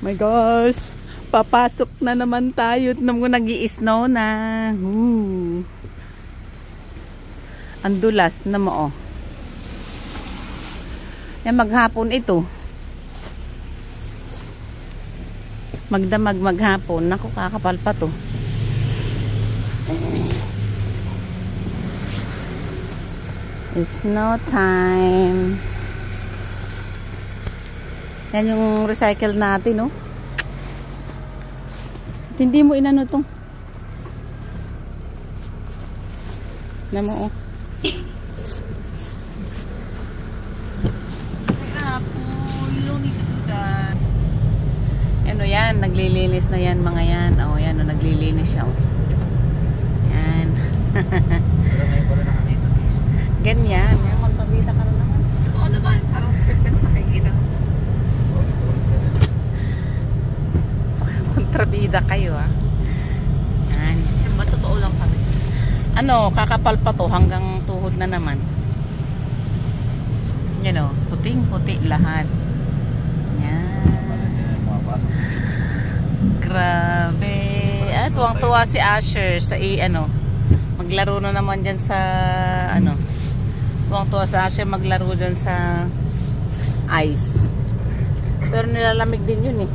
My gosh, papasok na naman tayo. Nag-i-snow na. Ang dulas na mo, oh. Yan, maghapon ito. Magdamag maghapon. Naku, kakapal pa to. It's no time. Yan yung recycle natin, no? At hindi mo inano to. Alam mo, oh. You don't need to do that. Ano yan? Naglilinis na yan, mga yan. Oh, yan, oh, naglilinis siya, oh. Yan. Pero ngayon pala nakakita. Ganyan. Yan, magpabita ka na naman. Oo naman. Parang first time nakikita. Kontrabida kayo, ah. Yan. Matotoo lang kami. Ano, kakapal pa to hanggang tuhod na naman. Yan, oh. Puting-puti lahat. Yan. Grabe. Ah, tuwang-tuwa si Asher sa maglaro na naman dyan sa tuwang-tuwa si Asher maglaro dyan sa ice. Pero nilalamig din yun, eh.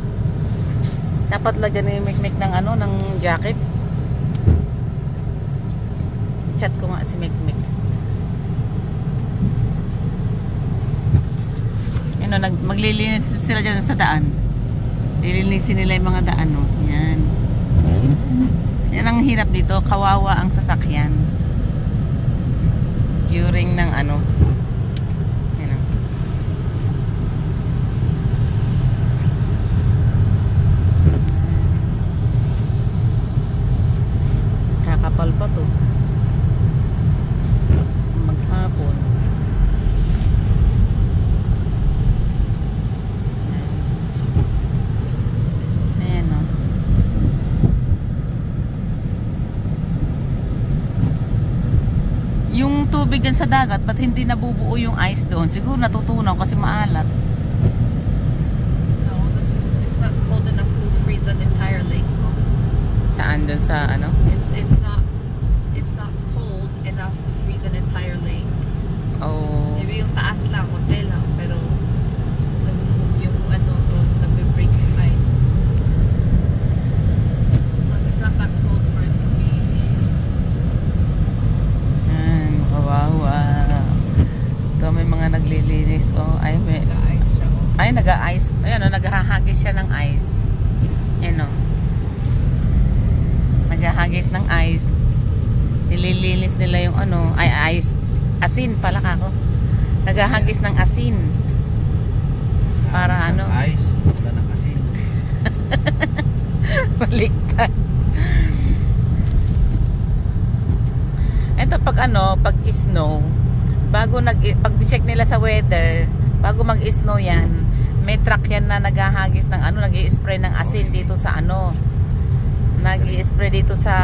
Dapat lagyan ni Mikmik ng ng jacket. Chat ko nga si Mikmik. Maglilinis sila dyan sa daan. Lilinisin nila yung mga daan, no? Yan. Yan ang hirap dito. Kawawa ang sasakyan. During ng Yan. Kakapal pa to. Maghapon. Yung tubig dyan sa dagat, ba't hindi nabubuo yung ice doon? Siguro natutunaw kasi maalat. No, that's just, it's not cold enough to freeze an entire lake. Saan? Doon sa It's not cold enough to freeze an entire lake. Oh. Maybe yung taas lang, konti lang, pero yung so nagbe-break yung ice. Plus it's not that cold for it to be. Kawawa. Ito may mga naglilinis. Oh, ay may Nag-ice siya. ay nag-ice. Ayan, oh, naghahagis siya ng ice. Ayan, oh. Naghahagis ng ice. Nililinis nila yung ice. Asin pala kako. Naghahagis ng asin. Para Ice, basta ng asin. Baliktad. Ito pag snow, pag check nila sa weather, bago mag-snow yan, may truck yan na naghahagis ng nag-i-spray ng asin dito sa nag-i-spray dito sa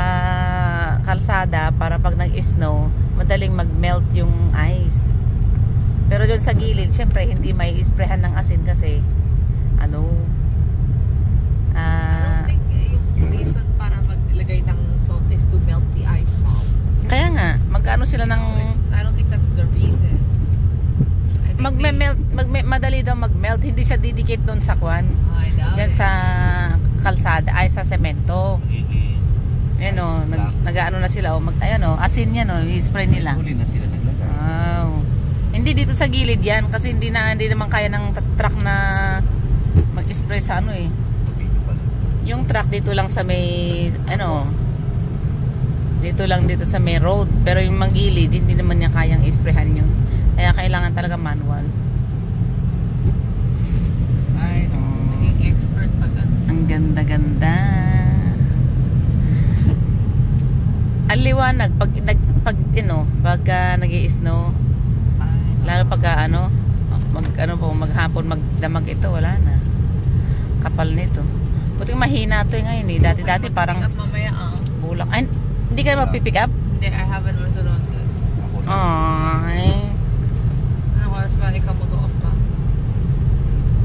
kalsada para pag nag-snow, madaling mag-melt yung ice. Pero doon sa gilid, syempre hindi may isprayhan ng asin kasi I don't think yung reason para maglagay ng salt is to melt the ice, Mom. kaya nga, magkano sila ng I don't think that's the reason. madali daw mag-melt, hindi siya didikit doon sa kwan. Diyan sa kalsada, ay sa semento. Ayan o, nag-ano na sila o, asin yan o, i-spray nila. Huli na sila naglagay. Wow. Hindi dito sa gilid yan, kasi hindi naman kaya ng truck na mag-spray sa yung truck dito lang sa may, dito sa may road, pero yung magilid, hindi naman niya kayang i-sprayhan yun. Kaya kailangan talaga manual. Ay, no. Naging expert pag Ang ganda-ganda. Ang liwanag pag nag-i-snow, lalo pag maghapon magdamag ito, wala na. Kapal nito. Buti mahina ito ngayon eh. Dati parang mamaya bulak. Ay, hindi ka mapipick up? Hindi, I haven't orthodontics. Ay. Ano oras ba ikaw mag-off pa?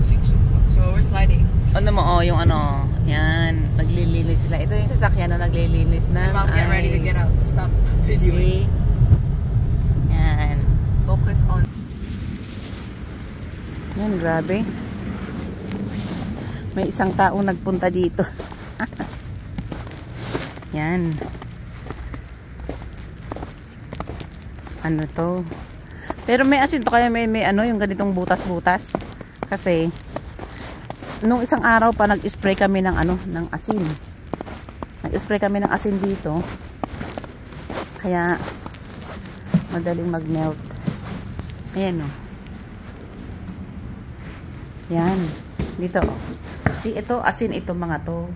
6 o'clock. So we're sliding. Ano mo, oh, yung ano, yan, naglilinis sila. Ito yung sasakyan na naglilinis ng Mom, get ready to get out. Stop See? videoing. Yan. Focus on. Yan, grabe. May isang tao nagpunta dito. Yan. Ano to? Pero may asin to, kaya may ano, yung ganitong butas-butas. Kasi nung isang araw pa nag-spray kami ng ano, ng asin. Nag-spray kami ng asin dito. Kaya madaling mag-melt. Ayan oh. Yan. Dito. See, ito asin ito mga to.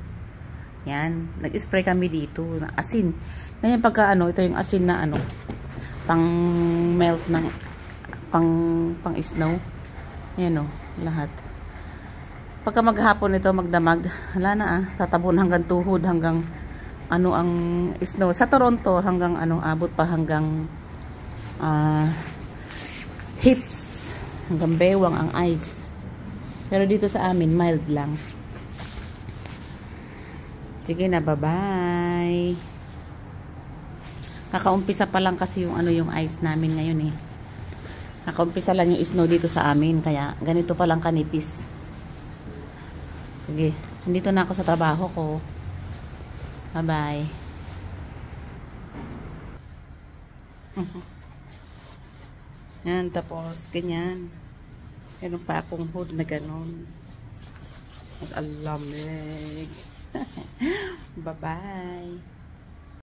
Yan. Nag-spray kami dito ng asin. Ganyan pagka ano, ito yung asin na ano, pang melt ng pang snow. Ayan oh, lahat. Pagka maghapon ito magdamag, wala na tatabon hanggang tuhod, hanggang ano ang snow. Sa Toronto hanggang ano, abot pa hanggang hips, hanggang bewang ang ice. Pero dito sa amin mild lang. Sige na, bye-bye. Kakaumpisa pa lang kasi yung ano, yung ice namin ngayon eh. Kakaumpisa lang yung snow dito sa amin, kaya ganito pa lang kanipis. Sige, nandito na ako sa trabaho ko. Bye-bye. Yan, tapos ganyan. Meron pa akong hood na ganon. Mas alamig. Bye-bye.